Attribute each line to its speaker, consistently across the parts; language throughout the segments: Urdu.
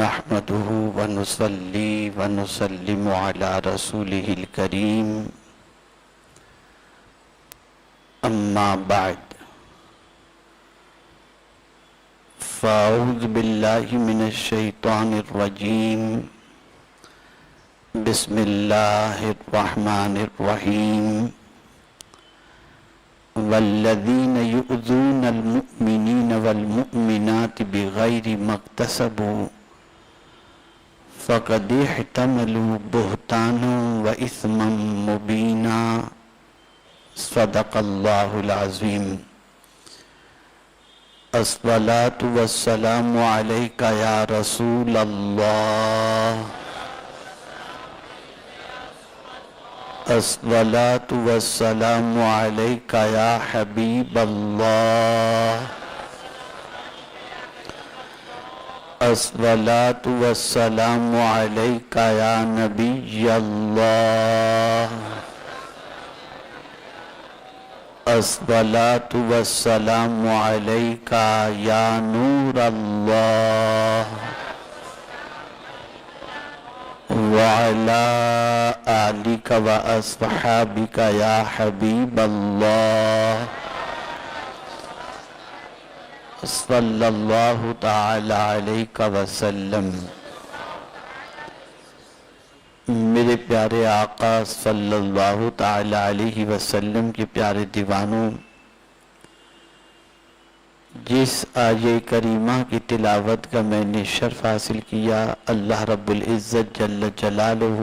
Speaker 1: نحمده ونصلي ونسلم على رسوله الكريم أما بعد فأعوذ بالله من الشيطان الرجيم بسم الله الرحمن الرحيم والذين يؤذون المؤمنين والمؤمنات بغير ما اكتسبوا فقد احتملوا بهتانا وإثما مبينا صدق الله العظيم الصلاة والسلام عليك يا رسول الله الصلاة والسلام عليك يا حبيب الله الصلاة والسلام عليك يا نبي الله الصلاة والسلام عليك يا نور الله وعلى آلك وأصحابك يا حبيب الله صلى الله تعالى عليك وسلم میرے پیارے آقا صلی اللہ تعالی علیہ وسلم کے پیارے دیوانوں، جس آیہ کریمہ کی تلاوت کا میں نے شرف حاصل کیا، اللہ رب العزت جل جلالہ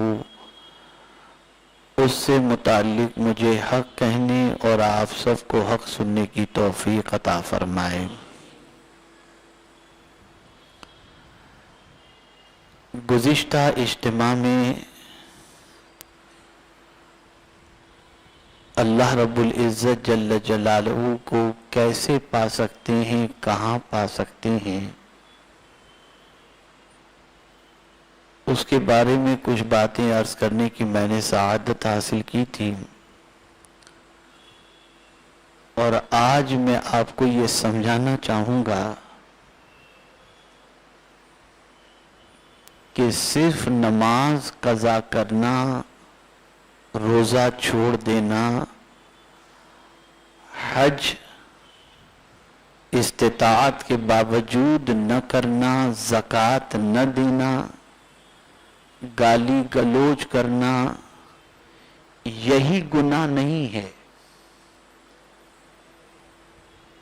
Speaker 1: اس سے متعلق مجھے حق کہنے اور آپ سب کو حق سننے کی توفیق عطا فرمائے۔ گزشتہ اجتماع میں اللہ رب العزت جل جلالہ کو کیسے پا سکتے ہیں، کہاں پا سکتے ہیں، اس کے بارے میں کچھ باتیں عرض کرنے کی میں نے سعادت حاصل کی تھی، اور آج میں آپ کو یہ سمجھانا چاہوں گا کہ صرف نماز قضا کرنا، روزہ چھوڑ دینا، حج استطاعت کے باوجود نہ کرنا، زکوٰۃ نہ دینا، گالی گلوچ کرنا، یہی گناہ نہیں ہے،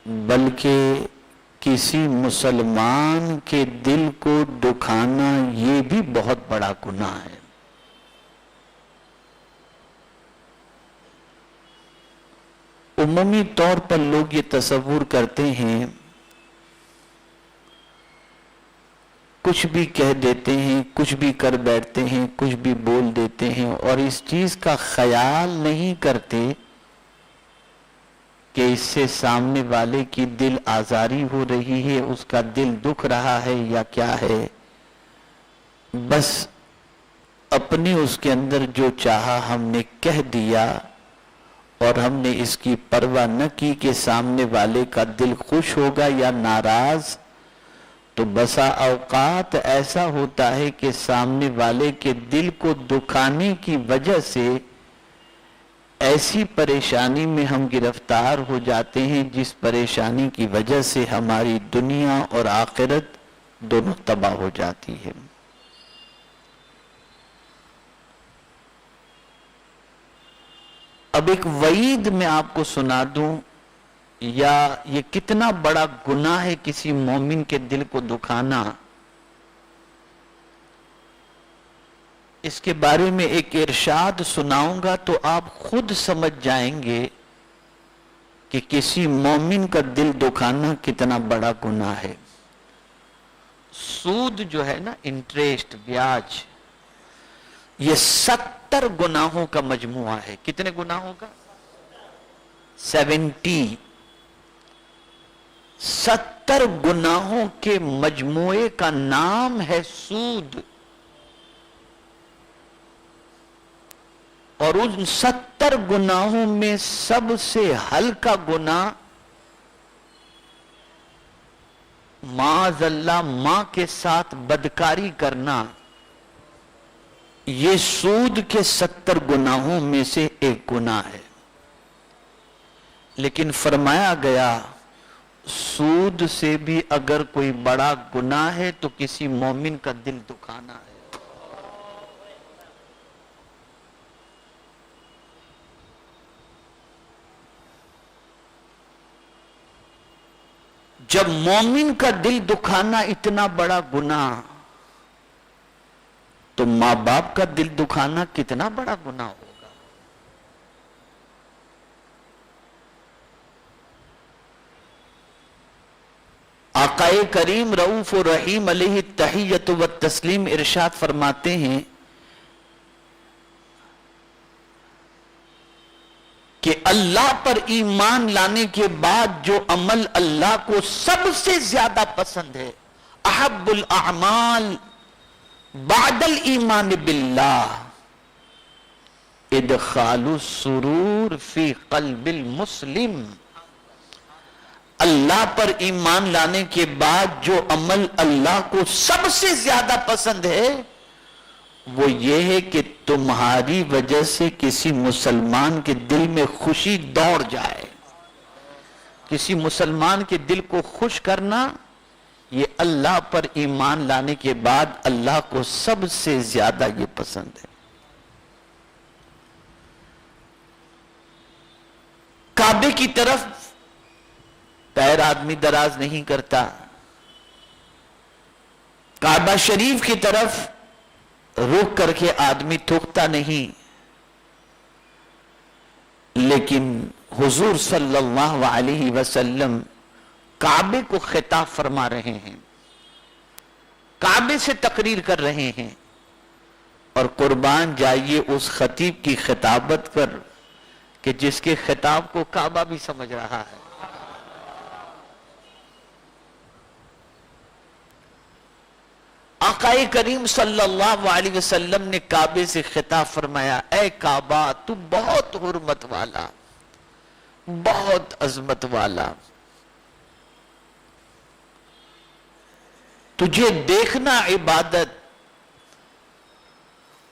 Speaker 1: بلکہ کسی مسلمان کے دل کو دکھانا یہ بھی بہت بڑا گناہ ہے۔ عمومی طور پر لوگ یہ تصور کرتے ہیں، کچھ بھی کہہ دیتے ہیں، کچھ بھی کر بیٹھتے ہیں، کچھ بھی بول دیتے ہیں، اور اس چیز کا خیال نہیں کرتے کہ اس سے سامنے والے کی دل آزاری ہو رہی ہے، اس کا دل دکھ رہا ہے یا کیا ہے۔ بس اپنے اس کے اندر جو چاہا ہم نے کہہ دیا، اور ہم نے اس کی پرواہ نہ کی کہ سامنے والے کا دل خوش ہوگا یا ناراض۔ تو بسا اوقات ایسا ہوتا ہے کہ سامنے والے کے دل کو دکھانے کی وجہ سے ایسی پریشانی میں ہم گرفتار ہو جاتے ہیں جس پریشانی کی وجہ سے ہماری دنیا اور آخرت دونوں تباہ ہو جاتی ہے۔ اب ایک وعید میں آپ کو سنا دوں، یا یہ کتنا بڑا گناہ ہے کسی مومن کے دل کو دکھانا، اس کے بارے میں ایک ارشاد سناؤں گا تو آپ خود سمجھ جائیں گے کہ کسی مومن کا دل دکھانا کتنا بڑا گناہ ہے۔ سود جو ہے نا، انٹریسٹ، بیاج، یہ 70 گناہوں کا مجموعہ ہے۔ کتنے گناہوں کا؟ 70 گناہوں کے مجموعے کا نام ہے سود، اور ان 70 گناہوں میں سب سے ہلکا گناہ معاذ اللہ ماں کے ساتھ بدکاری کرنا یہ سود کے 70 گناہوں میں سے ایک گناہ ہے، لیکن فرمایا گیا سود سے بھی اگر کوئی بڑا گناہ ہے تو کسی مومن کا دل دکھانا ہے۔ جب مومن کا دل دکھانا اتنا بڑا گناہ، تو ماں باپ کا دل دکھانا کتنا بڑا گناہ ہوگا۔ آقا کریم رؤوف و رحیم علیہ التحیۃ والتسلیم ارشاد فرماتے ہیں کہ اللہ پر ایمان لانے کے بعد جو عمل اللہ کو سب سے زیادہ پسند ہے، احب الاعمال بعد الایمان باللہ ادخال السرور فی قلب المسلم۔ اللہ پر ایمان لانے کے بعد جو عمل اللہ کو سب سے زیادہ پسند ہے وہ یہ ہے کہ تمہاری وجہ سے کسی مسلمان کے دل میں خوشی دوڑ جائے۔ کسی مسلمان کے دل کو خوش کرنا یہ اللہ پر ایمان لانے کے بعد اللہ کو سب سے زیادہ یہ پسند ہے۔ کعبے کی طرف پیر آدمی دراز نہیں کرتا، کعبہ شریف کی طرف رک کر کے آدمی تھوکتا نہیں، لیکن حضور صلی اللہ علیہ وسلم کعبے کو خطاب فرما رہے ہیں، کعبے سے تقریر کر رہے ہیں، اور قربان جائیے اس خطیب کی خطابت پر کہ جس کے خطاب کو کعبہ بھی سمجھ رہا ہے۔ آقا کریم صلی اللہ علیہ وسلم نے کعبے سے خطاب فرمایا، اے کعبہ تو بہت حرمت والا، بہت عظمت والا، تجھے دیکھنا عبادت،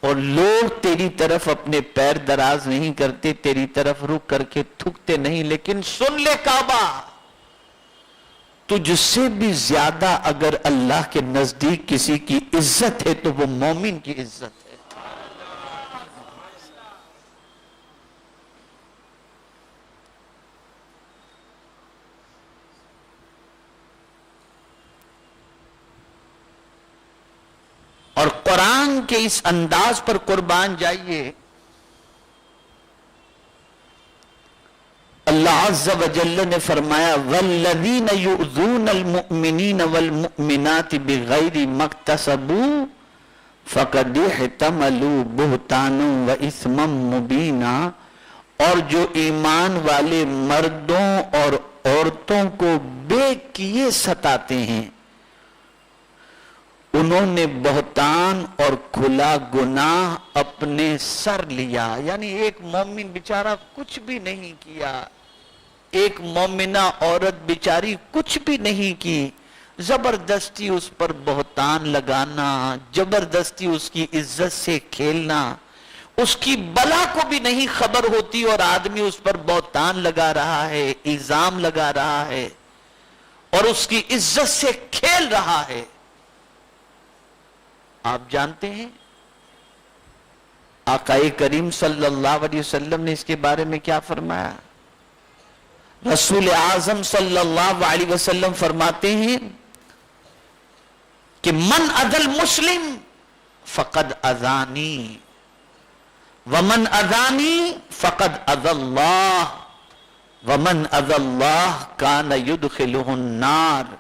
Speaker 1: اور لوگ تیری طرف اپنے پیر دراز نہیں کرتے، تیری طرف رک کر کے تھکتے نہیں، لیکن سن لے کعبہ، تجھ سے بھی زیادہ اگر اللہ کے نزدیک کسی کی عزت ہے تو وہ مومن کی عزت ہے۔ اور قرآن کے اس انداز پر قربان جائیے، اللہ عز و جل نے فرمایا والذین یؤذون المؤمنین والمؤمنات بغیر ما اکتسبوا فقد احتملوا بہتانا واثما مبینا، اور جو ایمان والے مردوں اور عورتوں کو بے کیے ستاتے ہیں انہوں نے بہتان اور کھلا گناہ اپنے سر لیا۔ یعنی ایک مومن بیچارہ کچھ بھی نہیں کیا، ایک مومنہ عورت بیچاری کچھ بھی نہیں کی، زبردستی اس پر بہتان لگانا، زبردستی اس کی عزت سے کھیلنا، اس کی بلا کو بھی نہیں خبر ہوتی اور آدمی اس پر بہتان لگا رہا ہے، الزام لگا رہا ہے اور اس کی عزت سے کھیل رہا ہے۔ آپ جانتے ہیں آقا کریم صلی اللہ علیہ وسلم نے اس کے بارے میں کیا فرمایا؟ رسول اعظم صلی اللہ علیہ وسلم فرماتے ہیں کہ من اذى المسلم فقد اذانی ومن اذانی فقد اذى اللہ ومن اذى اللہ کان يدخلہ النار۔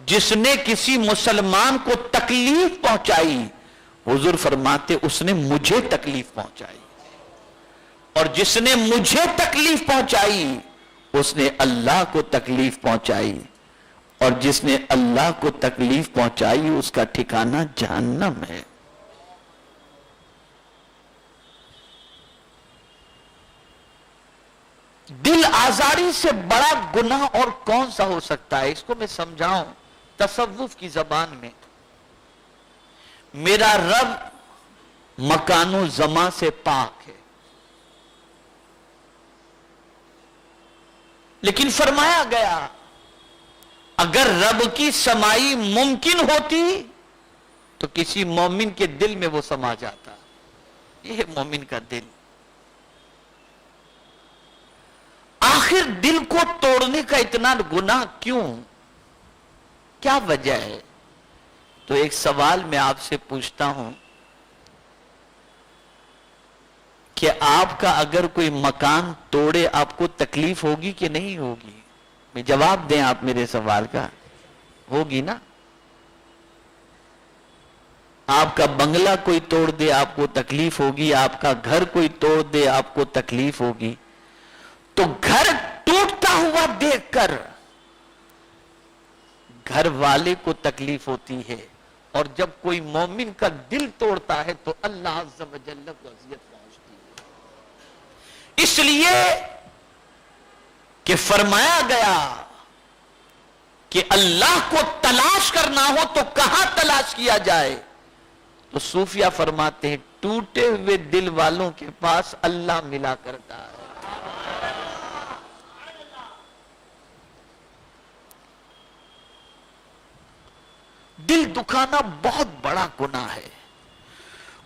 Speaker 1: جس نے کسی مسلمان کو تکلیف پہنچائی، حضور فرماتے اس نے مجھے تکلیف پہنچائی، اور جس نے مجھے تکلیف پہنچائی اس نے اللہ کو تکلیف پہنچائی، اور جس نے اللہ کو تکلیف پہنچائی اس کا ٹھکانہ جہنم ہے۔ دل آزاری سے بڑا گناہ اور کون سا ہو سکتا ہے؟ اس کو میں سمجھاؤں تصوف کی زبان میں میرا رب مکان و زمان سے پاک ہے، لیکن فرمایا گیا اگر رب کی سمائی ممکن ہوتی تو کسی مومن کے دل میں وہ سما جاتا. یہ ہے مومن کا دل. آخر دل کو توڑنے کا اتنا گناہ کیوں؟ کیا وجہ ہے؟ تو ایک سوال میں آپ سے پوچھتا ہوں کہ آپ کا اگر کوئی مکان توڑے آپ کو تکلیف ہوگی کہ نہیں ہوگی؟ میں جواب دیں آپ میرے سوال کا. ہوگی نا؟ آپ کا بنگلہ کوئی توڑ دے آپ کو تکلیف ہوگی، آپ کا گھر کوئی توڑ دے آپ کو تکلیف ہوگی. تو گھر ٹوٹتا ہوا دیکھ کر گھر والے کو تکلیف ہوتی ہے، اور جب کوئی مومن کا دل توڑتا ہے تو اللہ عز و جل کو اذیت پہنچتی ہے. اس لیے کہ فرمایا گیا کہ اللہ کو تلاش کرنا ہو تو کہاں تلاش کیا جائے؟ تو صوفیہ فرماتے ہیں ٹوٹے ہوئے دل والوں کے پاس اللہ ملا کرتا ہے. دل دکھانا بہت بڑا گناہ ہے.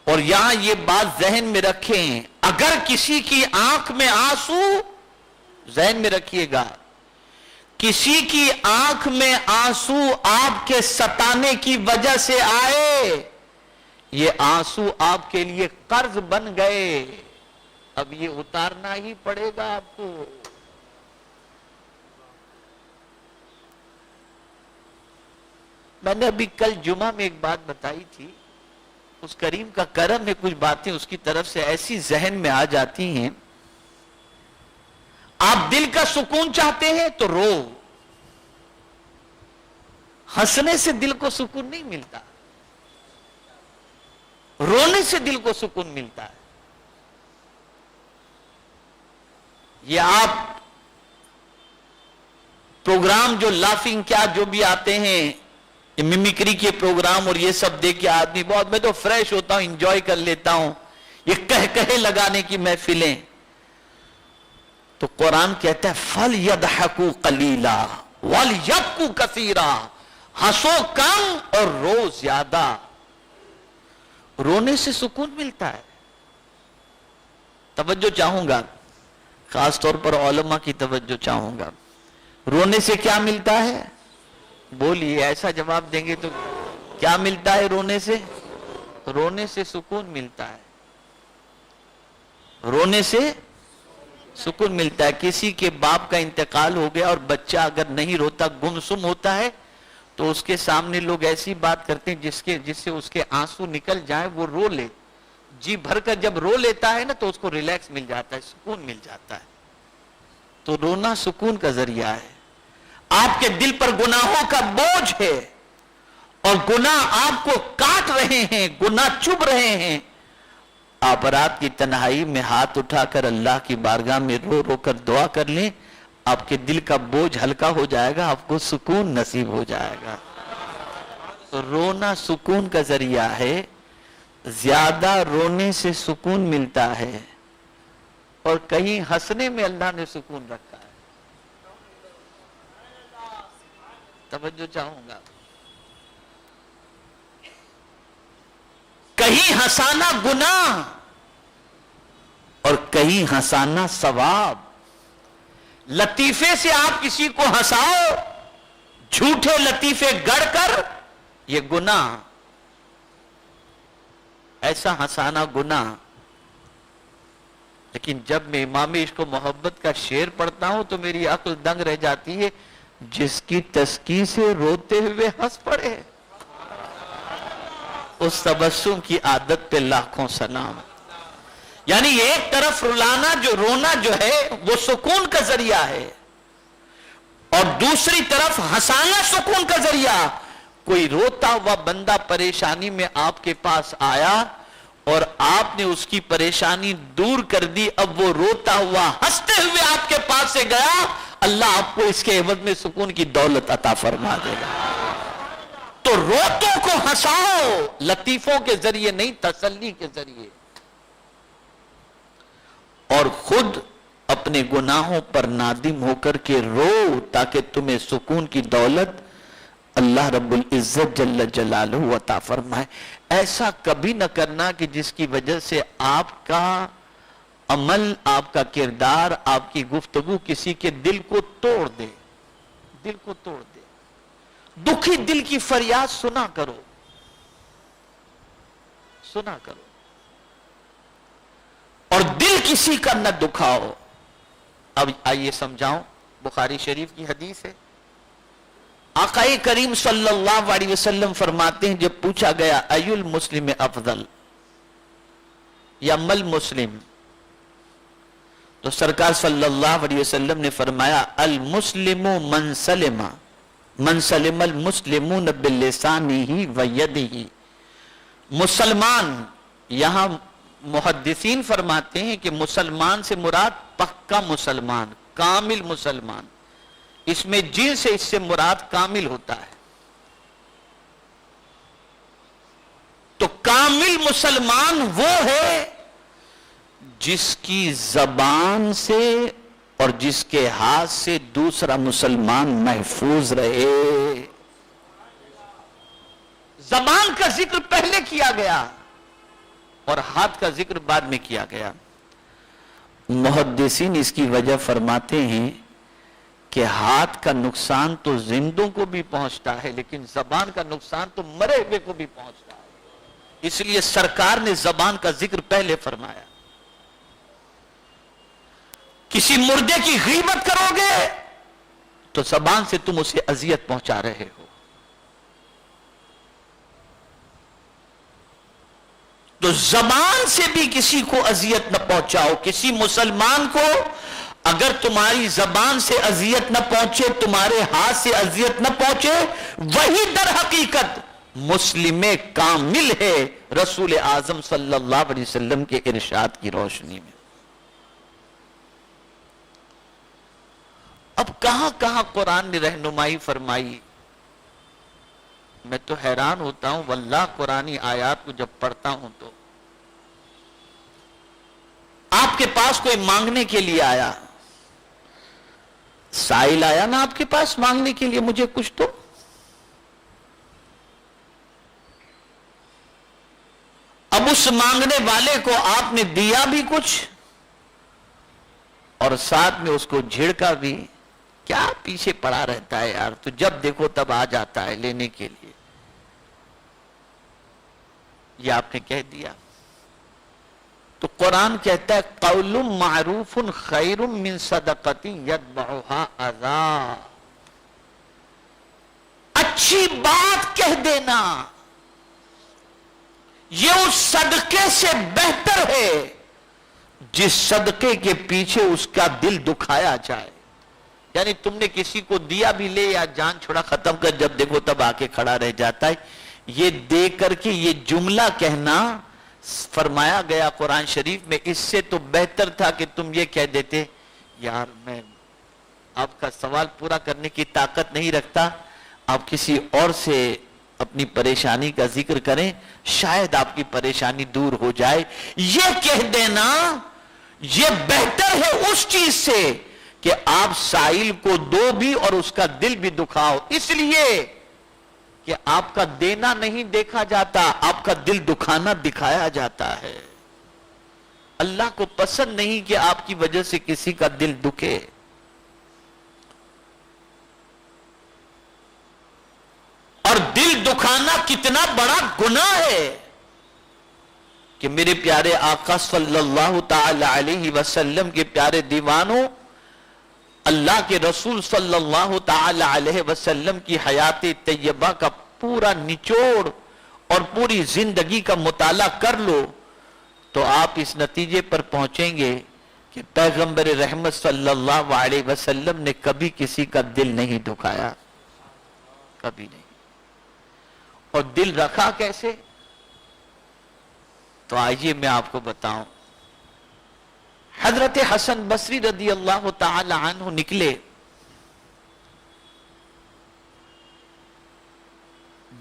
Speaker 1: اور یہاں یہ بات ذہن میں رکھیں، اگر کسی کی آنکھ میں آنسو، ذہن میں رکھیے گا، کسی کی آنکھ میں آنسو آپ کے ستانے کی وجہ سے آئے، یہ آنسو آپ کے لیے قرض بن گئے، اب یہ اتارنا ہی پڑے گا آپ کو. میں نے ابھی کل جمعہ میں ایک بات بتائی تھی، اس کریم کا کرم ہے، کچھ باتیں اس کی طرف سے ایسی ذہن میں آ جاتی ہیں. آپ دل کا سکون چاہتے ہیں تو رو. ہنسنے سے دل کو سکون نہیں ملتا، رونے سے دل کو سکون ملتا ہے. یہ آپ پروگرام جو لافنگ کیا جو بھی آتے ہیں، یہ ممیکری کے پروگرام اور یہ سب دیکھ کے آدمی بہت، میں تو فریش ہوتا ہوں، انجوائے کر لیتا ہوں. یہ کہے لگانے کی محفلیں، تو قرآن کہتا ہے فَلْيَضْحَكُوا قَلِيلًا وَلْيَبْكُوا كَثِيرًا، ہنسو کم اور رو زیادہ. رونے سے سکون ملتا ہے. توجہ چاہوں گا، خاص طور پر علماء کی توجہ چاہوں گا. رونے سے کیا ملتا ہے؟ بولیے، ایسا جواب دیں گے تو کیا ملتا ہے رونے سے؟ رونے سے سکون ملتا ہے. رونے سے سکون ملتا ہے. کسی کے باپ کا انتقال ہو گیا اور بچہ اگر نہیں روتا، گمسم ہوتا ہے، تو اس کے سامنے لوگ ایسی بات کرتے ہیں جس سے اس کے آنسو نکل جائیں، وہ رو لے. جی بھر کر جب رو لیتا ہے نا تو اس کو ریلیکس مل جاتا ہے، سکون مل جاتا ہے. تو رونا سکون کا ذریعہ ہے. آپ کے دل پر گناہوں کا بوجھ ہے اور گناہ آپ کو کاٹ رہے ہیں، گناہ چبھ رہے ہیں. آپ رات کی تنہائی میں ہاتھ اٹھا کر اللہ کی بارگاہ میں رو رو کر دعا کر لیں، آپ کے دل کا بوجھ ہلکا ہو جائے گا، آپ کو سکون نصیب ہو جائے گا. تو رونا سکون کا ذریعہ ہے. زیادہ رونے سے سکون ملتا ہے، اور کہیں ہنسنے میں اللہ نے سکون رکھا ہے. توجہ چاہوں گا. کہیں ہنسانا گناہ اور کہیں ہنسانا ثواب. لطیفے سے آپ کسی کو ہنساؤ، جھوٹے لطیفے گڑ کر، یہ گناہ. ایسا ہنسانا گناہ. لیکن جب میں امام عشق و محبت کا شعر پڑھتا ہوں تو میری عقل دنگ رہ جاتی ہے. جس کی تسکی سے روتے ہوئے ہنس پڑے، اس تبسم کی عادت پہ لاکھوں سلام. یعنی ایک طرف رونا جو ہے وہ سکون کا ذریعہ ہے، اور دوسری طرف ہنسانا سکون کا ذریعہ. کوئی روتا ہوا بندہ پریشانی میں آپ کے پاس آیا اور آپ نے اس کی پریشانی دور کر دی، اب وہ روتا ہوا ہنستے ہوئے آپ کے پاس سے گیا، اللہ آپ کو اس کے عوض میں سکون کی دولت عطا فرما دے گا. تو روتوں کو ہنساؤ، لطیفوں کے ذریعے نہیں، تسلی کے ذریعے، اور خود اپنے گناہوں پر نادم ہو کر کے رو، تاکہ تمہیں سکون کی دولت اللہ رب العزت جل جلالہ عطا فرمائے۔ ایسا کبھی نہ کرنا کہ جس کی وجہ سے آپ کا عمل، آپ کا کردار، آپ کی گفتگو کسی کے دل کو توڑ دے، دل کو توڑ دے۔ دکھی دل کی فریاد سنا کرو، سنا کرو، اور دل کسی کا نہ دکھاؤ۔ اب آئیے سمجھاؤں، بخاری شریف کی حدیث ہے، آقا کریم صلی اللہ علیہ وسلم فرماتے ہیں، جب پوچھا گیا ای المسلم افضل یا مل مسلم، تو سرکار صلی اللہ علیہ وسلم نے فرمایا المسلم من سلم المسلمون بلسانہ ویدہ۔ مسلمان، یہاں محدثین فرماتے ہیں کہ مسلمان سے مراد پکا مسلمان، کامل مسلمان، اس میں جنس سے اس سے مراد کامل ہوتا ہے۔ تو کامل مسلمان وہ ہے جس کی زبان سے اور جس کے ہاتھ سے دوسرا مسلمان محفوظ رہے۔ زبان کا ذکر پہلے کیا گیا اور ہاتھ کا ذکر بعد میں کیا گیا۔ محدثین اس کی وجہ فرماتے ہیں کہ ہاتھ کا نقصان تو زندوں کو بھی پہنچتا ہے، لیکن زبان کا نقصان تو مرے ہوئے کو بھی پہنچتا ہے، اس لیے سرکار نے زبان کا ذکر پہلے فرمایا۔ کسی مردے کی غیبت کرو گے تو زبان سے تم اسے اذیت پہنچا رہے ہو۔ تو زبان سے بھی کسی کو اذیت نہ پہنچاؤ۔ کسی مسلمان کو اگر تمہاری زبان سے اذیت نہ پہنچے، تمہارے ہاتھ سے اذیت نہ پہنچے، وہی در حقیقت مسلم کامل ہے، رسول اعظم صلی اللہ علیہ وسلم کے ارشاد کی روشنی میں۔ اب کہاں کہاں قرآن نے رہنمائی فرمائی، میں تو حیران ہوتا ہوں واللہ قرآنی آیات کو جب پڑھتا ہوں تو۔ آپ کے پاس کوئی مانگنے کے لیے آیا، سائل آیا نا آپ کے پاس مانگنے کے لیے مجھے کچھ تو، اب اس مانگنے والے کو آپ نے دیا بھی کچھ اور ساتھ میں اس کو جھڑکا بھی۔ کیا پیچھے پڑا رہتا ہے یار، تو جب دیکھو تب آ جاتا ہے لینے کے لیے، یہ آپ نے کہہ دیا۔ تو قرآن کہتا ہے قول معروف خیر من صدقۃ یتبعها اذی، اچھی بات کہہ دینا یہ اس صدقے سے بہتر ہے جس صدقے کے پیچھے اس کا دل دکھایا جائے۔ یعنی تم نے کسی کو دیا بھی لے یا جان چھوڑا ختم کر، جب دیکھو تب آ کے کھڑا رہ جاتا ہے، یہ دے کر کے یہ جملہ کہنا فرمایا گیا قرآن شریف میں، اس سے تو بہتر تھا کہ تم یہ کہہ دیتے یار میں آپ کا سوال پورا کرنے کی طاقت نہیں رکھتا، آپ کسی اور سے اپنی پریشانی کا ذکر کریں، شاید آپ کی پریشانی دور ہو جائے۔ یہ کہہ دینا یہ بہتر ہے اس چیز سے کہ آپ سائل کو دو بھی اور اس کا دل بھی دکھاؤ، اس لیے کہ آپ کا دینا نہیں دیکھا جاتا، آپ کا دل دکھانا دکھایا جاتا ہے۔ اللہ کو پسند نہیں کہ آپ کی وجہ سے کسی کا دل دکھے۔ اور دل دکھانا کتنا بڑا گناہ ہے کہ میرے پیارے آقا صلی اللہ تعالی علیہ وسلم کے پیارے دیوانوں، اللہ کے رسول صلی اللہ تعالی علیہ وسلم کی حیات طیبہ کا پورا نچوڑ اور پوری زندگی کا مطالعہ کر لو تو آپ اس نتیجے پر پہنچیں گے کہ پیغمبر رحمت صلی اللہ علیہ وسلم نے کبھی کسی کا دل نہیں دکھایا، کبھی نہیں۔ اور دل رکھا کیسے؟ تو آئیے میں آپ کو بتاؤں۔ حضرت حسن بصری رضی اللہ تعالی عنہ نکلے،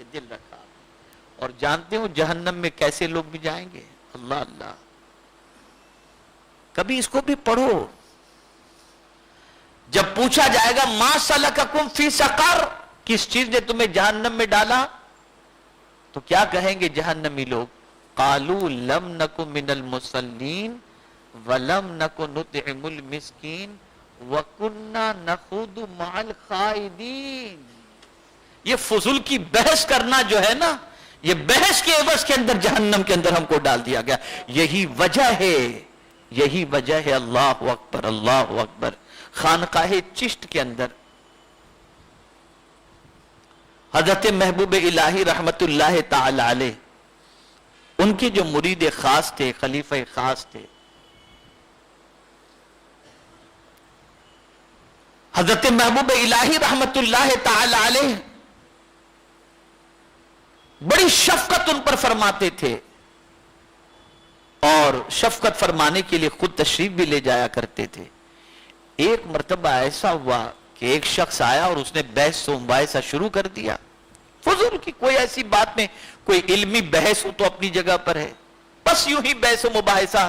Speaker 1: یہ دل رکھا آپ نے۔ اور جانتے ہو جہنم میں کیسے لوگ بھی جائیں گے؟ اللہ اللہ، کبھی اس کو بھی پڑھو۔ جب پوچھا جائے گا ما سلککم فی سقر، کس چیز نے تمہیں جہنم میں ڈالا، تو کیا کہیں گے جہنمی لوگ؟ قالوا لم نکن من المصلین ولم نکن نطعم المسکین وَكُنَّا نَخُوضُ مَعَ الْخَائِضِينَ۔ یہ فضول کی بحث کرنا جو ہے نا، یہ بحث کے عوض کے اندر جہنم کے اندر ہم کو ڈال دیا گیا۔ یہی وجہ ہے، یہی وجہ ہے۔ اللہ اکبر، اللہ اکبر۔ خانقاہ چشت کے اندر حضرت محبوب الہی رحمت اللہ تعالی علیہ، ان کے جو مرید خاص تھے، خلیفہ خاص تھے، حضرت محبوب الہی رحمت اللہ تعالی علیہ بڑی شفقت ان پر فرماتے تھے، اور شفقت فرمانے کے لیے خود تشریف بھی لے جایا کرتے تھے۔ ایک مرتبہ ایسا ہوا کہ ایک شخص آیا اور اس نے بحث و مباحثہ شروع کر دیا، فضول کی، کوئی ایسی بات میں کوئی علمی بحث ہو تو اپنی جگہ پر ہے، بس یوں ہی بحث و مباحثہ۔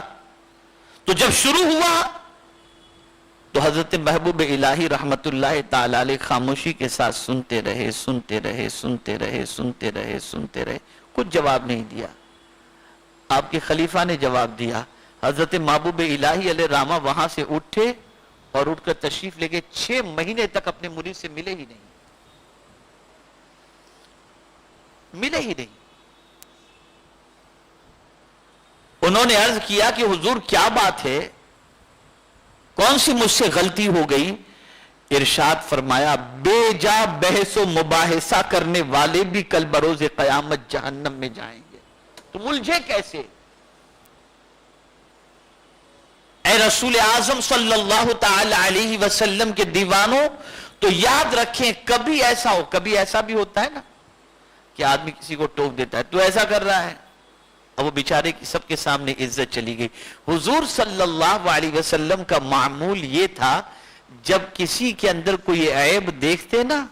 Speaker 1: تو جب شروع ہوا تو حضرت محبوب الہی رحمت اللہ تعالی علیہ خاموشی کے ساتھ سنتے رہے، سنتے رہے، سنتے رہے، سنتے رہے، سنتے رہے، کچھ جواب نہیں دیا۔ آپ کے خلیفہ نے جواب دیا۔ حضرت محبوب الہی علیہ رحمہ وہاں سے اٹھے اور اٹھ کر تشریف لے گئے۔ 6 مہینے تک اپنے مرید سے ملے ہی نہیں، ملے ہی نہیں۔ انہوں نے عرض کیا کہ حضور کیا بات ہے، کون سی مجھ سے غلطی ہو گئی؟ ارشاد فرمایا بے جا بحث و مباحثہ کرنے والے بھی کل بروز قیامت جہنم میں جائیں گے۔ تم الجھے کیسے؟ اے رسول اعظم صلی اللہ تعالی علیہ وسلم کے دیوانوں، تو یاد رکھیں کبھی ایسا ہو، کبھی ایسا بھی ہوتا ہے نا کہ آدمی کسی کو ٹوک دیتا ہے، تو ایسا کر رہا ہے، اور وہ بیچارے کی سب کے سامنے عزت چلی گئی۔ حضور صلی اللہ علیہ وسلم کا معمول یہ تھا، جب کسی کے اندر کوئی عیب دیکھتے نا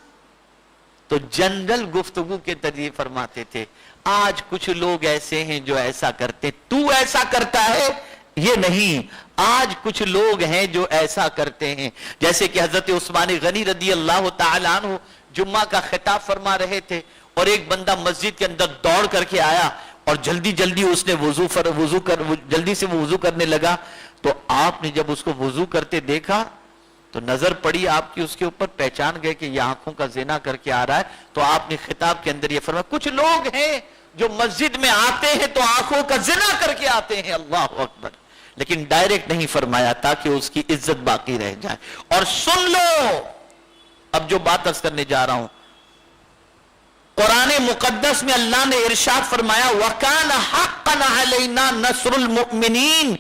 Speaker 1: تو جنرل گفتگو کے ذریعے فرماتے تھے آج کچھ لوگ ایسے ہیں جو ایسا کرتے، تو ایسا کرتا ہے یہ نہیں، آج کچھ لوگ ہیں جو ایسا کرتے ہیں۔ جیسے کہ حضرت عثمان غنی رضی اللہ تعالی عنہ جمعہ کا خطاب فرما رہے تھے، اور ایک بندہ مسجد کے اندر دوڑ کر کے آیا اور جلدی اس نے جلدی سے وضو کرنے لگا۔ تو آپ نے جب اس کو وضو کرتے دیکھا تو نظر پڑی آپ کی اس کے اوپر، پہچان گئے کہ یہ آنکھوں کا زنا کر کے آ رہا ہے۔ تو آپ نے خطاب کے اندر یہ فرمایا کچھ لوگ ہیں جو مسجد میں آتے ہیں تو آنکھوں کا زنا کر کے آتے ہیں، اللہ اکبر، لیکن ڈائریکٹ نہیں فرمایا تاکہ اس کی عزت باقی رہ جائے۔ اور سن لو اب جو بات عرض کرنے جا رہا ہوں، قرآن مقدس میں اللہ نے ارشاد فرمایا وَكَانَ حَقًّا عَلَيْنَا نَصْرُ الْمُؤْمِنِينَ،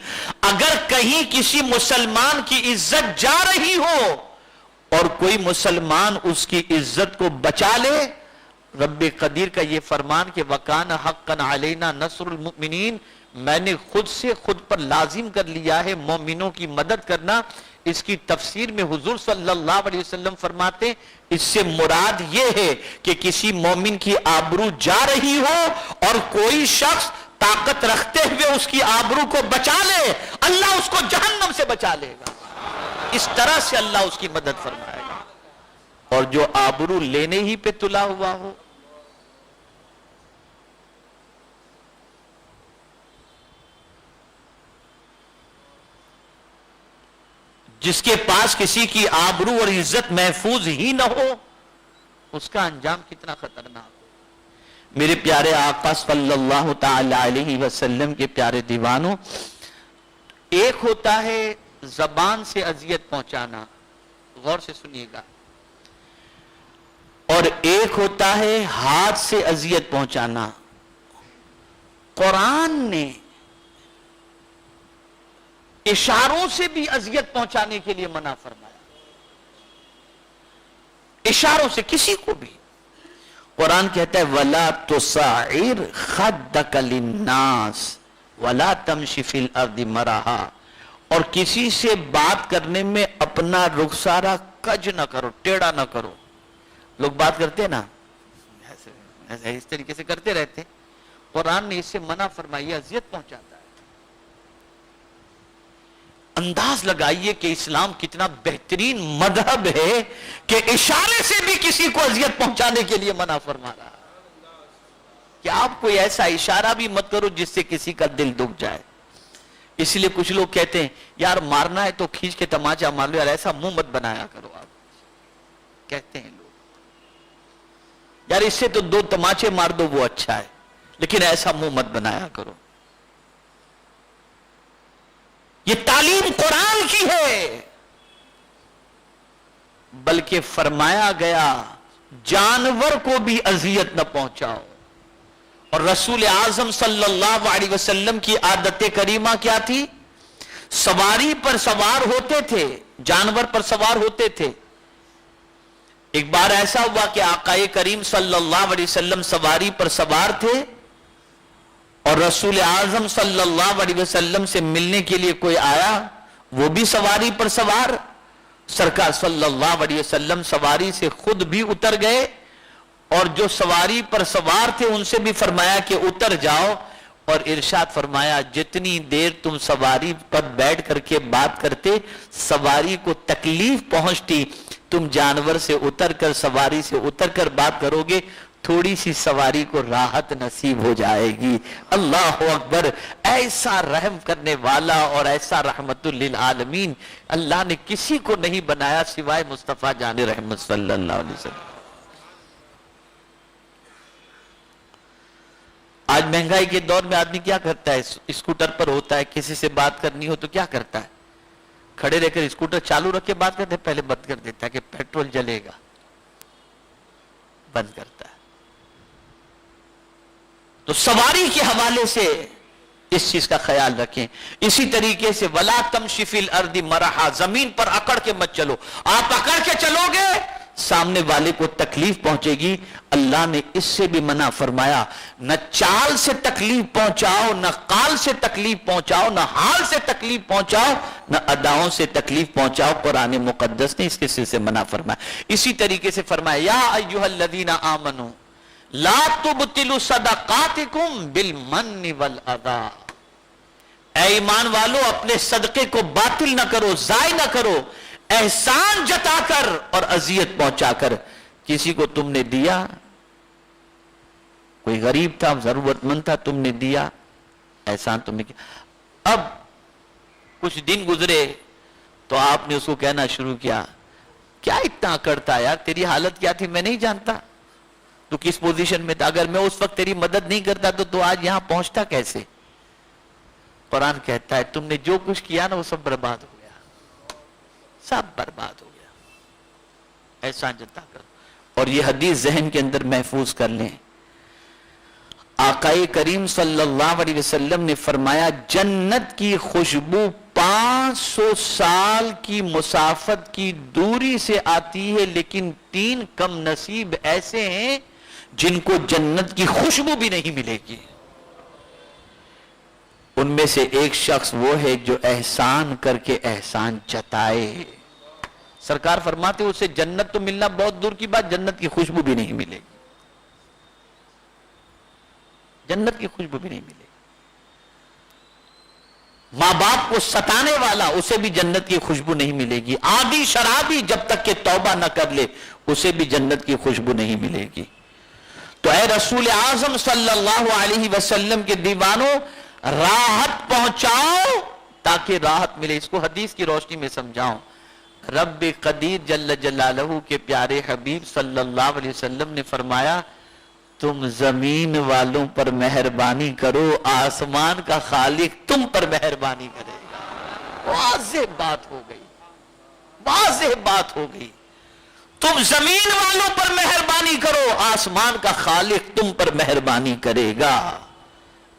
Speaker 1: اگر کہیں کسی مسلمان کی عزت جا رہی ہو اور کوئی مسلمان اس کی عزت کو بچا لے، رب قدیر کا یہ فرمان کہ وَكَانَ حَقًّا عَلَيْنَا نَصْرُ الْمُؤْمِنِينَ، میں نے خود سے خود پر لازم کر لیا ہے مومنوں کی مدد کرنا۔ اس کی تفسیر میں حضور صلی اللہ علیہ وسلم فرماتے اس سے مراد یہ ہے کہ کسی مومن کی آبرو جا رہی ہو اور کوئی شخص طاقت رکھتے ہوئے اس کی آبرو کو بچا لے، اللہ اس کو جہنم سے بچا لے گا۔ اس طرح سے اللہ اس کی مدد فرمائے گا۔ اور جو آبرو لینے ہی پہ تلا ہوا ہو، جس کے پاس کسی کی آبرو اور عزت محفوظ ہی نہ ہو، اس کا انجام کتنا خطرناک ہو۔ میرے پیارے آقا صلی اللہ تعالی علیہ وسلم کے پیارے دیوانوں، ایک ہوتا ہے زبان سے اذیت پہنچانا، غور سے سنیے گا، اور ایک ہوتا ہے ہاتھ سے اذیت پہنچانا۔ قرآن نے اشاروں سے بھی اذیت پہنچانے کے لیے منع فرمایا، اشاروں سے کسی کو بھی۔ قرآن کہتا ہے وَلَا تُصَعِّرْ خَدَّكَ لِلنَّاسِ وَلَا تَمْشِ فِي الْأَرْضِ مَرَحًا، اور کسی سے بات کرنے میں اپنا رخسارہ کج نہ کرو، ٹیڑھا نہ کرو۔ لوگ بات کرتے ہیں نا ایسے اس طریقے سے کرتے رہتے. قرآن نے اس سے منع فرمائی، اذیت پہنچاتا ہے. انداز لگائیے کہ اسلام کتنا بہترین مذہب ہے کہ اشارے سے بھی کسی کو اذیت پہنچانے کے لیے منع فرما رہا ہے کہ آپ کوئی ایسا اشارہ بھی مت کرو جس سے کسی کا دل دکھ جائے. اس لیے کچھ لوگ کہتے ہیں یار مارنا ہے تو کھینچ کے تماچا مار لو، یار ایسا منہ مت بنایا کرو. آپ کہتے ہیں لوگ یار اس سے تو 2 تماچے مار دو وہ اچھا ہے، لیکن ایسا منہ مت بنایا کرو. یہ تعلیم قرآن کی ہے. بلکہ فرمایا گیا جانور کو بھی اذیت نہ پہنچاؤ. اور رسول اعظم صلی اللہ علیہ وسلم کی عادت کریمہ کیا تھی؟ سواری پر سوار ہوتے تھے، جانور پر سوار ہوتے تھے. ایک بار ایسا ہوا کہ آقا کریم صلی اللہ علیہ وسلم سواری پر سوار تھے اور رسول اعظم صلی اللہ علیہ وسلم سے ملنے کے لیے کوئی آیا، وہ بھی سواری پر سوار. سرکار صلی اللہ علیہ وسلم سواری سے خود بھی اتر گئے اور جو سواری پر سوار تھے ان سے بھی فرمایا کہ اتر جاؤ، اور ارشاد فرمایا جتنی دیر تم سواری پر بیٹھ کر کے بات کرتے سواری کو تکلیف پہنچتی، تم جانور سے اتر کر سواری سے اتر کر بات کرو گے تھوڑی سی سواری کو راحت نصیب ہو جائے گی. اللہ اکبر. ایسا رحم کرنے والا اور ایسا رحمت للعالمین اللہ نے کسی کو نہیں بنایا سوائے مصطفیٰ جان رحمت صلی اللہ علیہ وسلم. آج مہنگائی کے دور میں آدمی کیا کرتا ہے؟ اسکوٹر پر ہوتا ہے، کسی سے بات کرنی ہو تو کیا کرتا ہے؟ کھڑے رہ کر اسکوٹر چالو رکھ کے بات کرتے ہیں، پہلے بند کر دیتا ہے کہ پیٹرول جلے گا، بند کرتا ہے. تو سواری کے حوالے سے اس چیز کا خیال رکھیں. اسی طریقے سے وَلَا تَمْشِ فِي الْأَرْضِ مَرَحًا، زمین پر اکڑ کے مت چلو. آپ اکڑ کے چلو گے سامنے والے کو تکلیف پہنچے گی. اللہ نے اس سے بھی منع فرمایا، نہ چال سے تکلیف پہنچاؤ، نہ قال سے تکلیف پہنچاؤ، نہ حال سے تکلیف پہنچاؤ، نہ اداؤں سے تکلیف پہنچاؤ. قرآن مقدس نے اس کے سے منع فرمایا. اسی طریقے سے فرمایا یا ایھا الذین آمنوا لا تبطلوا صدقاتکم بالمن والاذی. اے ایمان والو اپنے صدقے کو باطل نہ کرو، ضائع نہ کرو، احسان جتا کر اور اذیت پہنچا کر. کسی کو تم نے دیا، کوئی غریب تھا، ضرورت مند تھا، تم نے دیا، احسان تم نے کیا. اب کچھ دن گزرے تو آپ نے اس کو کہنا شروع کیا کیا اتنا کرتا یار، تیری حالت کیا تھی میں نہیں جانتا، تو کس پوزیشن میں تھا، اگر میں اس وقت تیری مدد نہیں کرتا تو آج یہاں پہنچتا کیسے. قرآن کہتا ہے تم نے جو کچھ کیا نا وہ سب برباد ہو گیا، سب برباد ہو گیا. احسان جتا کر. اور یہ حدیث ذہن کے اندر محفوظ کر لیں. آقا کریم صلی اللہ علیہ وسلم نے فرمایا جنت کی خوشبو 500 سال کی مسافت کی دوری سے آتی ہے، لیکن 3 کم نصیب ایسے ہیں جن کو جنت کی خوشبو بھی نہیں ملے گی. ان میں سے ایک شخص وہ ہے جو احسان کر کے احسان جتائے. سرکار فرماتے اسے جنت تو ملنا بہت دور کی بات، جنت کی خوشبو بھی نہیں ملے گی، جنت کی خوشبو بھی نہیں ملے گی. ماں باپ کو ستانے والا اسے بھی جنت کی خوشبو نہیں ملے گی. عادی شرابی جب تک کہ توبہ نہ کر لے اسے بھی جنت کی خوشبو نہیں ملے گی. تو اے رسول اعظم صلی اللہ علیہ وسلم کے دیوانوں راحت پہنچاؤ تاکہ راحت ملے. اس کو حدیث کی روشنی میں سمجھاؤں. رب قدیر جل جلالہ کے پیارے حبیب صلی اللہ علیہ وسلم نے فرمایا تم زمین والوں پر مہربانی کرو، آسمان کا خالق تم پر مہربانی کرے گا. واضح بات ہو گئی، واضح بات ہو گئی. تم زمین والوں پر مہربانی کرو، آسمان کا خالق تم پر مہربانی کرے گا.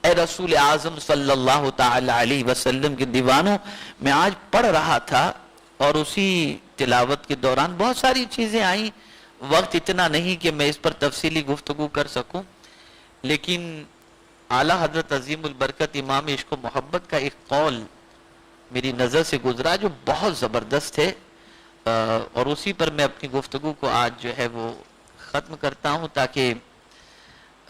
Speaker 1: اے رسول اعظم صلی اللہ تعالی علیہ وسلم کے دیوانوں، میں آج پڑھ رہا تھا اور اسی تلاوت کے دوران بہت ساری چیزیں آئیں. وقت اتنا نہیں کہ میں اس پر تفصیلی گفتگو کر سکوں، لیکن اعلیٰ حضرت عظیم البرکت امام عشق و محبت کا ایک قول میری نظر سے گزرا جو بہت زبردست ہے، اور اسی پر میں اپنی گفتگو کو آج جو ہے وہ ختم کرتا ہوں تاکہ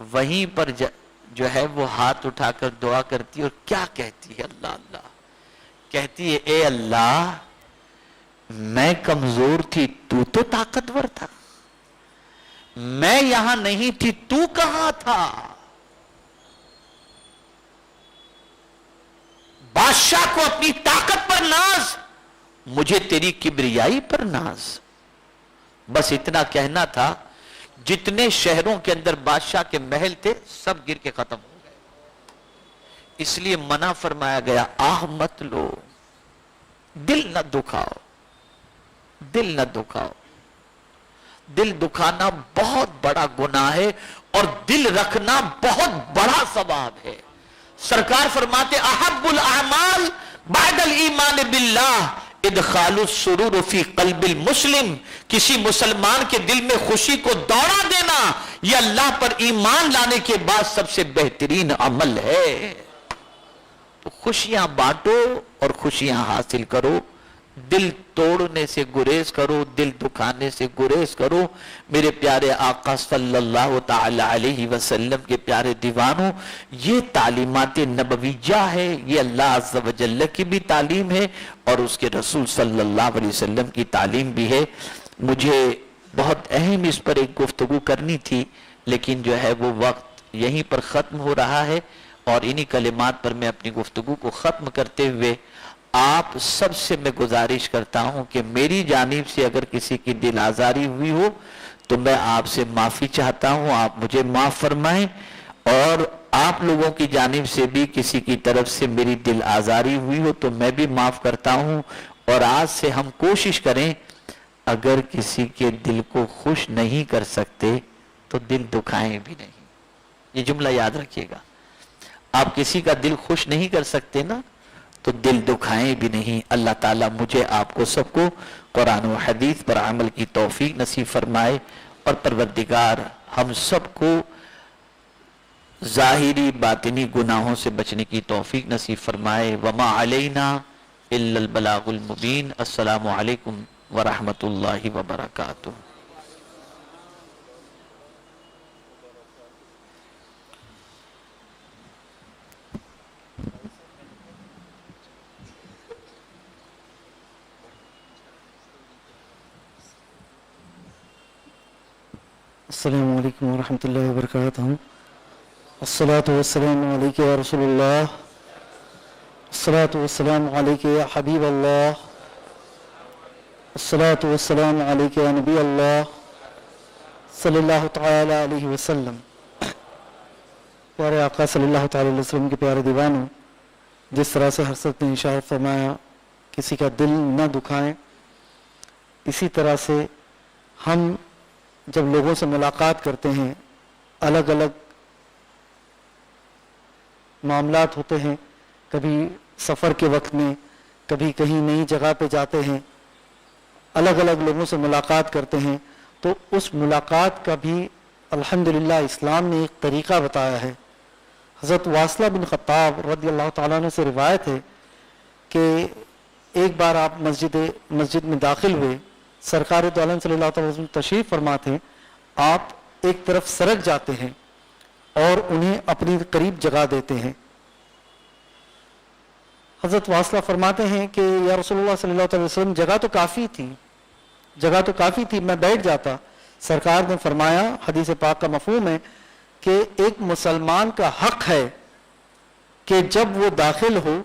Speaker 1: وہیں پر جو ہے وہ ہاتھ اٹھا کر دعا کرتی اور کیا کہتی ہے؟ اللہ اللہ کہتی ہے، اے اللہ میں کمزور تھی، تو طاقتور تھا، میں یہاں نہیں تھی، تو کہاں تھا؟ بادشاہ کو اپنی طاقت پر ناز، مجھے تیری کبریائی پر ناز۔ بس اتنا کہنا تھا، جتنے شہروں کے اندر بادشاہ کے محل تھے سب گر کے ختم ہو گئے۔ اس لیے منع فرمایا گیا، آہ مت لو، دل نہ دکھاؤ، دل نہ دکھاؤ۔ دل دکھانا بہت بڑا گناہ ہے اور دل رکھنا بہت بڑا ثواب ہے۔ سرکار فرماتے، احب الاعمال بعد الایمان باللہ ادخال السرور فی قلب المسلم، کسی مسلمان کے دل میں خوشی کو دوڑا دینا یہ اللہ پر ایمان لانے کے بعد سب سے بہترین عمل ہے۔ تو خوشیاں بانٹو اور خوشیاں حاصل کرو، دل توڑنے سے گریز کرو، دل دکھانے سے گریز کرو۔ میرے پیارے آقا صلی اللہ تعالی علیہ وسلم کے پیارے دیوانوں، یہ تعلیمات نبویہ ہے، یہ اللہ عز و جل کی بھی تعلیم ہے اور اس کے رسول صلی اللہ علیہ وسلم کی تعلیم بھی ہے۔ مجھے بہت اہم اس پر ایک گفتگو کرنی تھی، لیکن جو ہے وہ وقت یہیں پر ختم ہو رہا ہے، اور انہی کلمات پر میں اپنی گفتگو کو ختم کرتے ہوئے آپ سب سے میں گزارش کرتا ہوں کہ میری جانب سے اگر کسی کی دل آزاری ہوئی ہو تو میں آپ سے معافی چاہتا ہوں، آپ مجھے معاف فرمائیں، اور آپ لوگوں کی جانب سے بھی کسی کی طرف سے میری دل آزاری ہوئی ہو تو میں بھی معاف کرتا ہوں۔ اور آج سے ہم کوشش کریں، اگر کسی کے دل کو خوش نہیں کر سکتے تو دل دکھائیں بھی نہیں۔ یہ جملہ یاد رکھیے گا، آپ کسی کا دل خوش نہیں کر سکتے نا تو دل دکھائیں بھی نہیں۔ اللہ تعالیٰ مجھے آپ کو سب کو قرآن و حدیث پر عمل کی توفیق نصیب فرمائے، اور پروردگار ہم سب کو ظاہری باطنی گناہوں سے بچنے کی توفیق نصیب فرمائے۔ وما علینا الا البلاغ المبین۔ السلام علیکم ورحمۃ اللہ وبرکاتہ۔
Speaker 2: السلام علیکم ورحمۃ اللہ وبرکاتہ۔ الصلاۃ والسلام علیک یا رسول اللہ، الصلاۃ والسلام علیک یا حبیب اللہ، الصلاۃ والسلام علیک یا نبی اللہ صلی اللہ تعالی علیہ وسلم۔ پیارے آقا صلی اللہ تعالی علیہ وسلم کے پیارے دیوانوں، جس طرح سے حضرت نے ارشاد فرمایا کسی کا دل نہ دکھائیں، اسی طرح سے ہم جب لوگوں سے ملاقات کرتے ہیں، الگ الگ معاملات ہوتے ہیں، کبھی سفر کے وقت میں، کبھی کہیں نئی جگہ پہ جاتے ہیں، الگ الگ لوگوں سے ملاقات کرتے ہیں، تو اس ملاقات کا بھی الحمدللہ اسلام نے ایک طریقہ بتایا ہے۔ حضرت واصلہ بن خطاب رضی اللہ تعالیٰ عنہ سے روایت ہے کہ ایک بار آپ مسجد میں داخل ہوئے، سرکار دو عالم صلی اللہ علیہ وسلم تشریف فرماتے ہیں، آپ ایک طرف سرک جاتے ہیں اور انہیں اپنی قریب جگہ دیتے ہیں۔ حضرت واصلہ فرماتے ہیں کہ یا رسول اللہ صلی اللہ علیہ وسلم جگہ تو کافی تھی، میں بیٹھ جاتا۔ سرکار نے فرمایا، حدیث پاک کا مفہوم ہے کہ ایک مسلمان کا حق ہے کہ جب وہ داخل ہو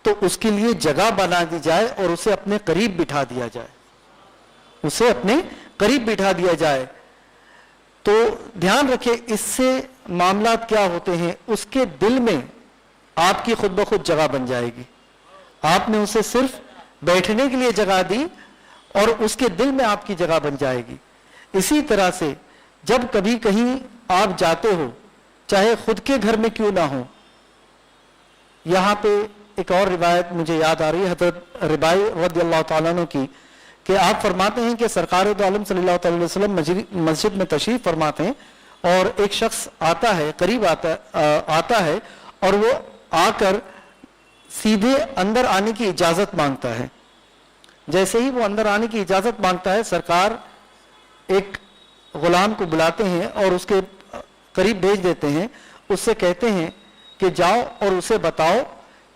Speaker 2: تو اس کے لیے جگہ بنا دی جائے اور اسے اپنے قریب بٹھا دیا جائے۔ تو دھیان رکھیں، اس سے معاملات کیا ہوتے ہیں، اس کے دل میں آپ کی خود بخود جگہ بن جائے گی۔ آپ نے اسے صرف بیٹھنے کے لیے جگہ دی اور اس کے دل میں آپ کی جگہ بن جائے گی۔ اسی طرح سے جب کبھی کہیں آپ جاتے ہو، چاہے خود کے گھر میں کیوں نہ ہو، یہاں پہ ایک اور روایت مجھے یاد آ رہی ہے حضرت ربائی رضی اللہ تعالیٰ عنہ کی، کہ آپ فرماتے ہیں کہ سرکار دو عالم صلی اللہ علیہ وسلم مسجد میں تشریف فرماتے ہیں اور ایک شخص آتا ہے، قریب آتا ہے اور وہ آ کر سیدھے اندر آنے کی اجازت مانگتا ہے۔ جیسے ہی وہ اندر آنے کی اجازت مانگتا ہے، سرکار ایک غلام کو بلاتے ہیں اور اس کے قریب بھیج دیتے ہیں, اس سے کہتے ہیں کہ جاؤ اور اسے بتاؤ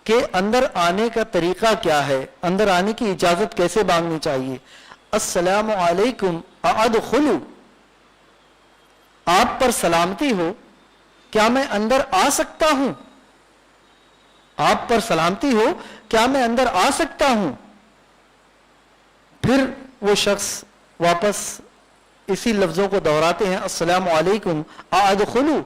Speaker 2: کہ اندر آنے کا طریقہ کیا ہے, اندر آنے کی اجازت کیسے مانگنی چاہیے. السلام علیکم ادخلوا, آپ پر سلامتی ہو, کیا میں اندر آ سکتا ہوں؟ آپ پر سلامتی ہو, کیا میں اندر آ سکتا ہوں؟ پھر وہ شخص واپس اسی لفظوں کو دہراتے ہیں, السلام علیکم ادخلوا.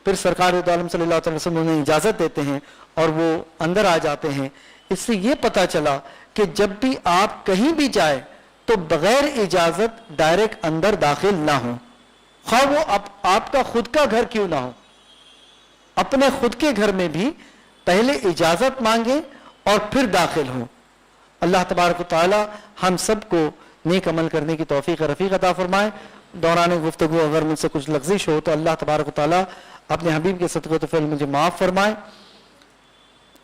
Speaker 2: پھر سرکار دو عالم صلی اللہ علیہ وسلم انہیں اجازت دیتے ہیں اور وہ اندر آ جاتے ہیں. اس سے یہ پتہ چلا کہ جب بھی آپ کہیں بھی جائیں تو بغیر اجازت ڈائریکٹ اندر داخل نہ ہوں, خواہ وہ آپ کا خود کا گھر کیوں نہ ہو. اپنے خود کے گھر میں بھی پہلے اجازت مانگیں اور پھر داخل ہوں. اللہ تبارک و تعالی ہم سب کو نیک عمل کرنے کی توفیق رفیق عطا فرمائے. دوران گفتگو اگر مجھ سے کچھ لغزش ہو تو اللہ تبارک و تعالی اپنے حبیب کے صدقے و فضل مجھے معاف فرمائے.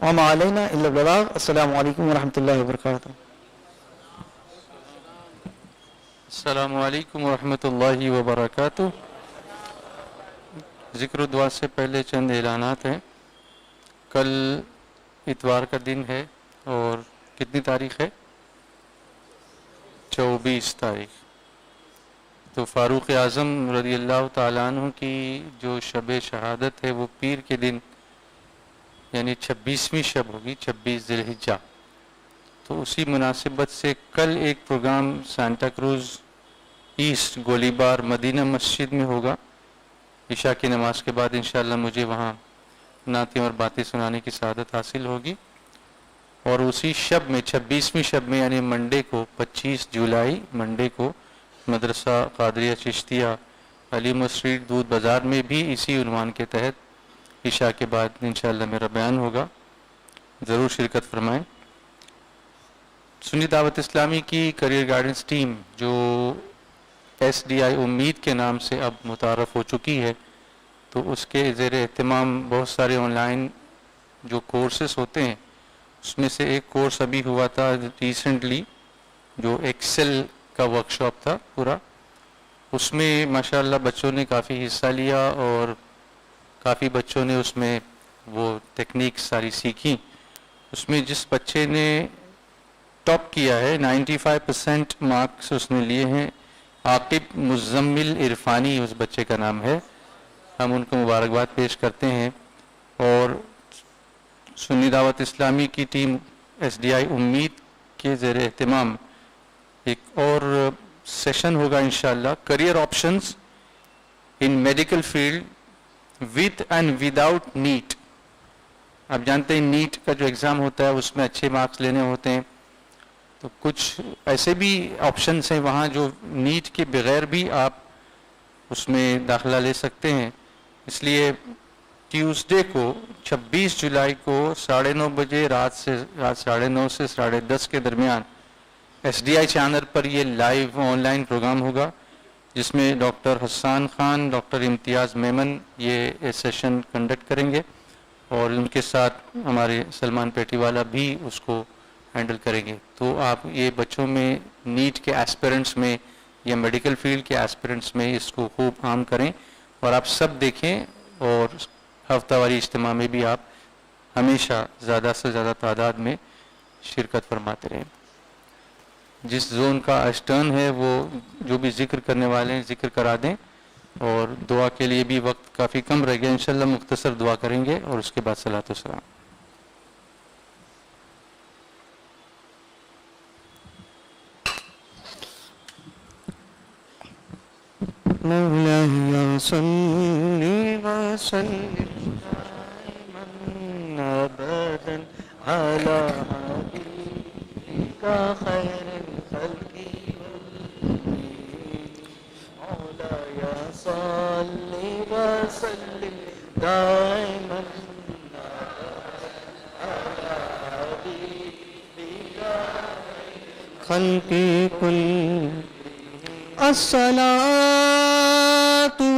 Speaker 2: وما علینا الا البلاغ. السلام علیکم ورحمۃ اللہ وبرکاتہ.
Speaker 3: السلام علیکم ورحمۃ اللہ وبرکاتہ. ذکر و دعا سے پہلے چند اعلانات ہیں. کل اتوار کا دن ہے اور کتنی تاریخ ہے؟ 24 تاریخ. تو فاروق اعظم رضی اللہ تعالیٰ عنہ کی جو شب شہادت ہے وہ پیر کے دن یعنی 26ویں شب ہوگی, 26 ذی الحجہ. تو اسی مناسبت سے کل ایک پروگرام سانتا کروز ایسٹ گولی بار مدینہ مسجد میں ہوگا. عشاء کی نماز کے بعد انشاءاللہ مجھے وہاں نعتیں اور باتیں سنانے کی سعادت حاصل ہوگی. اور اسی شب میں 26ویں شب میں یعنی منڈے کو 25 جولائی منڈے کو مدرسہ قادریہ چشتیہ علیم اسٹریٹ دودھ بازار میں بھی اسی عنوان کے تحت عشاء کے بعد انشاءاللہ میرا بیان ہوگا. ضرور شرکت فرمائیں. سنی دعوت اسلامی کی کریئر گائیڈنس ٹیم جو SDI امید کے نام سے اب متعارف ہو چکی ہے, تو اس کے زیر اہتمام بہت سارے آن لائن جو کورسز ہوتے ہیں, اس میں سے ایک کورس ابھی ہوا تھا ریسنٹلی جو ایکسل کا ورکشاپ تھا پورا. اس میں ماشاءاللہ بچوں نے کافی حصہ لیا اور کافی بچوں نے اس میں وہ ٹیکنیک ساری سیکھی. اس میں جس بچے نے ٹاپ کیا ہے 95% مارکس اس نے لیے ہیں, عاقب مزمل عرفانی اس بچے کا نام ہے. ہم ان کو مبارکباد پیش کرتے ہیں. اور سنی دعوت اسلامی کی ٹیم SDI امید کے زیر اہتمام ایک اور سیشن ہوگا انشاءاللہ, career options in medical field with and without NEET. آپ جانتے ہیں نیٹ کا جو ایگزام ہوتا ہے اس میں اچھے مارکس لینے ہوتے ہیں, تو کچھ ایسے بھی آپشنس ہیں وہاں جو نیٹ کے بغیر بھی آپ اس میں داخلہ لے سکتے ہیں. اس لیے ٹیوزڈے کو 26 جولائی کو 9:30 بجے رات 9:30 سے 10:30 کے درمیان SDI چینل پر یہ لائیو آن لائن پروگرام ہوگا, جس میں ڈاکٹر حسان خان, ڈاکٹر امتیاز میمن یہ سیشن کنڈکٹ کریں گے اور ان کے ساتھ ہمارے سلمان پیٹی والا بھی اس کو ہینڈل کریں گے. تو آپ یہ بچوں میں نیٹ کے ایسپیرنٹس میں یا میڈیکل فیلڈ کے ایسپیرنٹس میں اس کو خوب عام کریں اور آپ سب دیکھیں. اور ہفتہ واری اجتماع میں بھی آپ ہمیشہ زیادہ سے زیادہ تعداد میں شرکت فرماتے رہیں. جس زون کا اشٹرن ہے وہ جو بھی ذکر کرنے والے ہیں ذکر کرا دیں, اور دعا کے لیے بھی وقت کافی کم رہ گیا, انشاءاللہ مختصر دعا کریں گے اور اس کے بعد صلاۃ و سلام.
Speaker 4: مولاي صل وسلم دائما ابدا على حبيبك خير الخلق مولاي صل وسلم دائما على حبيبك خلق كل الصلاة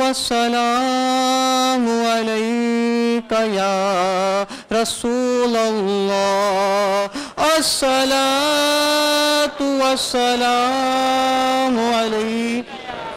Speaker 4: والسلام عليك يا رسول الله الصلاة والسلام عليك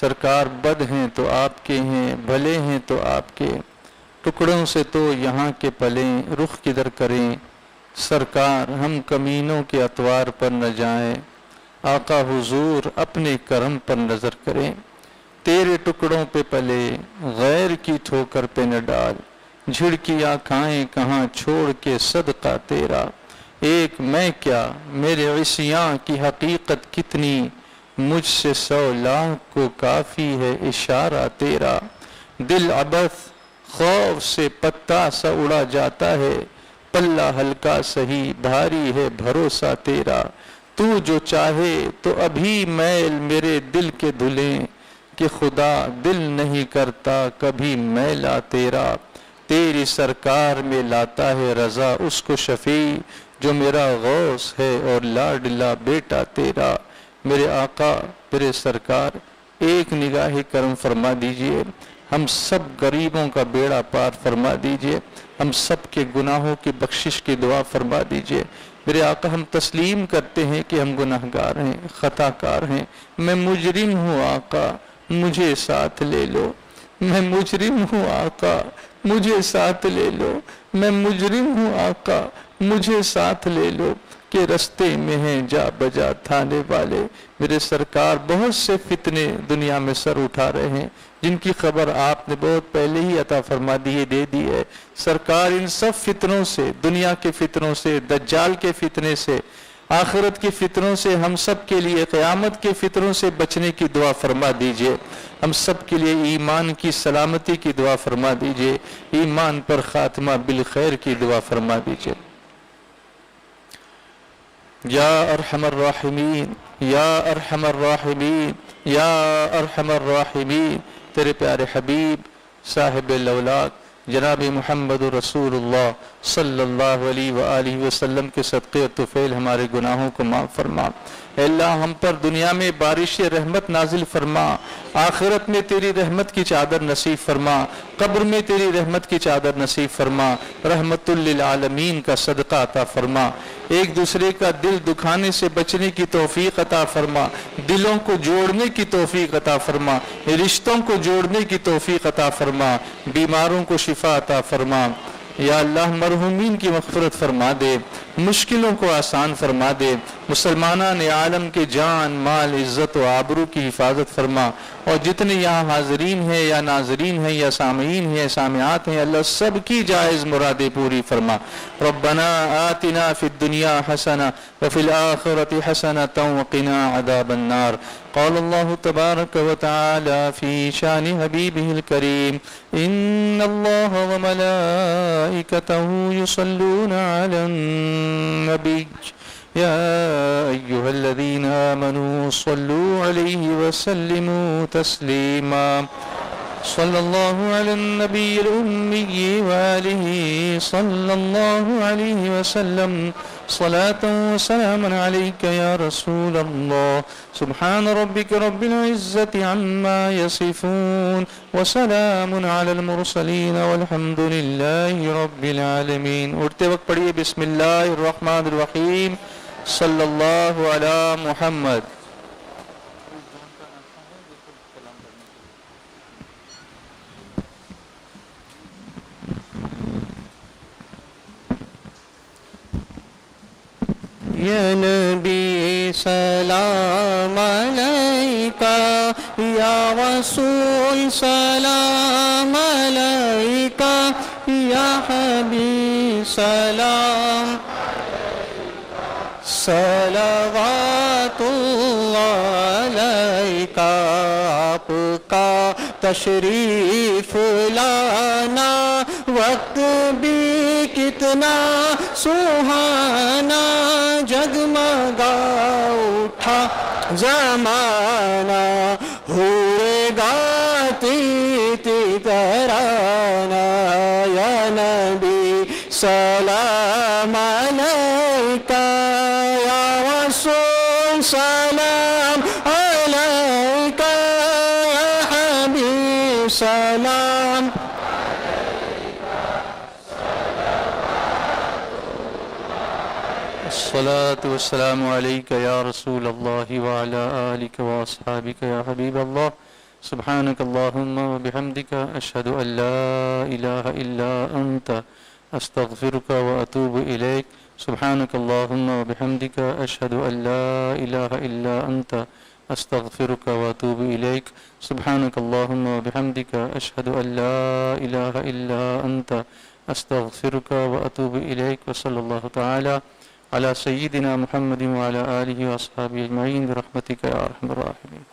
Speaker 3: سرکار بد ہیں تو آپ کے ہیں، بھلے ہیں تو آپ کے، ٹکڑوں سے تو یہاں کے پلیں، رخ کدھر کریں سرکار، ہم کمینوں کے اطوار پر نہ جائیں، آقا حضور اپنے کرم پر نظر کریں، تیرے ٹکڑوں پہ پلے غیر کی ٹھوکر پہ نہ ڈال، جھڑکیاں کھائیں کہاں چھوڑ کے صدقہ تیرا، ایک میں کیا میرے عصیاں کی حقیقت کتنی، مجھ سے 100 لاکھ کو کافی ہے اشارہ تیرا، دل عبث خوف سے پتا سا اڑا جاتا ہے، پلہ ہلکا سہی بھاری ہے بھروسہ تیرا، تو جو چاہے تو ابھی میل میرے دل کے دھلیں، کہ خدا دل نہیں کرتا کبھی میلا تیرا، تیری سرکار میں لاتا ہے رضا اس کو شفیع، جو میرا غوث ہے اور لاڈلا بیٹا تیرا، میرے آقا میرے سرکار ایک نگاہ کرم فرما دیجئے، ہم سب غریبوں کا بیڑا پار فرما دیجئے، ہم سب کے گناہوں کی بخشش کی دعا فرما دیجئے، میرے آقا ہم تسلیم کرتے ہیں کہ ہم گناہگار ہیں، خطا کار ہیں، میں مجرم ہوں آقا مجھے ساتھ لے لو، میں مجرم ہوں آقا مجھے ساتھ لے لو، میں مجرم ہوں آقا مجھے ساتھ لے لو، کہ رستے میں ہیں جا بجا تھانے والے، میرے سرکار بہت سے فتنے دنیا میں سر اٹھا رہے ہیں جن کی خبر آپ نے بہت پہلے ہی عطا فرما دی دے دی ہے، سرکار ان سب فتنوں سے، دنیا کے فتنوں سے، دجال کے فتنے سے، آخرت کے فتنوں سے، ہم سب کے لیے قیامت کے فتنوں سے بچنے کی دعا فرما دیجئے، ہم سب کے لیے ایمان کی سلامتی کی دعا فرما دیجئے، ایمان پر خاتمہ بالخیر کی دعا فرما دیجئے۔ یا ارحم الراحمین یا ارحم الراحمین یا ارحم الراحمین، تیرے پیارے حبیب صاحب الاولاق جناب محمد رسول اللہ صلی اللہ علیہ وآلہ وسلم کے صدقے و طفیل ہمارے گناہوں کو معاف فرما، اے اللہ ہم پر دنیا میں بارش رحمت نازل فرما، آخرت میں تیری رحمت کی چادر نصیب فرما، قبر میں تیری رحمت کی چادر نصیب فرما، رحمت للعالمین کا صدقہ عطا فرما، ایک دوسرے کا دل دکھانے سے بچنے کی توفیق عطا فرما، دلوں کو جوڑنے کی توفیق عطا فرما، رشتوں کو جوڑنے کی توفیق عطا فرما، بیماروں کو شفا عطا فرما، یا اللہ مرحومین کی مغفرت فرما دے، مشکلوں کو آسان فرما دے، مسلمانان عالم کے جان مال عزت و آبرو کی حفاظت فرما، اور جتنے یہاں حاضرین ہیں یا ناظرین ہیں یا سامعین ہیں سامعات ہیں اللہ سب کی جائز مرادیں پوری فرما، ربنا آتنا فی الدنیا حسنہ وفی الآخرة حسنة وقنا عذاب النار، قال الله تبارك وتعالى في شان حبيبه الكريم إن الله وملائكته يصلون على النبي يا أيها الذين آمنوا صلوا عليه وسلموا تسليما، صلى الله على النبي الأمي وآله صلى الله عليه وسلم صلاة وسلاما عليك يا رسول الله، سبحان ربك رب العزة عما يصفون وسلام على المرسلين والحمد لله رب العالمين۔ اٹھتے وقت پڑھیے بسم اللہ الرحمن الرحیم، صلی اللہ علی محمد۔
Speaker 4: یا نبی سلام علیکہ، یا رسول سلام علیکہ، یا حبیب سلام صلوات اللہ علیکہ، آپ کا تشریف لانا وقت بھی کتنا سہانا، جگمگا اٹھا زمانہ، حور گاتی تھی ترانہ، یا نبی سلام علیکہ، یا رسول سلام علیکہ، یا حبیب سلام
Speaker 3: الصلاة والسلام علیکہ یا رسول اللہ وعلی آلک واصحابک یا حبیب اللہ، سبحانك اللهم وبحمدك أشهد أن لا إله إلا أنت أستغفرك وأتوب إليك سبحانك اللهم وبحمدك أشهد أن لا إله إلا أنت أستغفرك وأتوب إليك سبحانك اللهم وبحمدك أشهد أن لا إله إلا أنت أستغفرك وأتوب إليك وصلى الله تعالى على سيدنا محمد وعلى آله وأصحابه أجمعين برحمتك يا أرحم الراحمين.